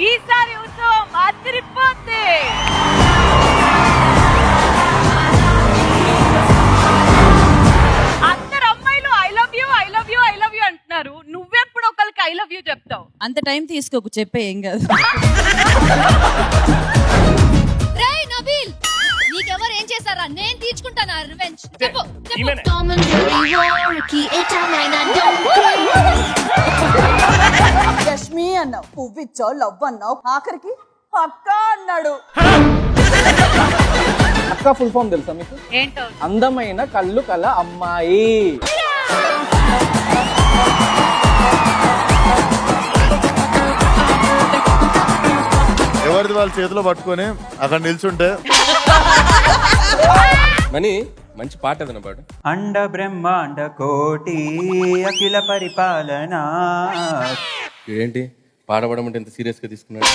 ఈసారి ఉత్సవం అదిరిపోద్ది. అందరు అమ్మాయిలు I love you I love you I love you అంటున్నారు. నువ్వెప్పుడు ఒకరికి ఐ లవ్ యూ చెప్తావు? అంత టైం తీసుకోకు, చెప్పే ఏం కాదు. రేయ్ నబీల్, నీకెవరు ఏం చేశారా? నేను తీర్చుకుంటాను రివెంజ్. చెప్పు. యష్మి అన్నావు, పువ్విచ్చావు, లవ్ అన్నావు, ఆఖరికి అక్క అన్నాడు. అక్క ఫుల్ ఫామ్ తెలుసా మీకు? ఏంటో అందమైన కళ్ళు కల అమ్మాయి. ఎవరిది వాళ్ళ చేతిలో పట్టుకొని అక్కడ నిల్చుంటే మనీ మంచి పాట ఏదైనా పాడు. అండ బ్రహ్మాండ కోటి అఖిల పరిపాలన. ఏంటి పాడబడమంటే ఎంత సీరియస్ గా తీసుకున్నాడు?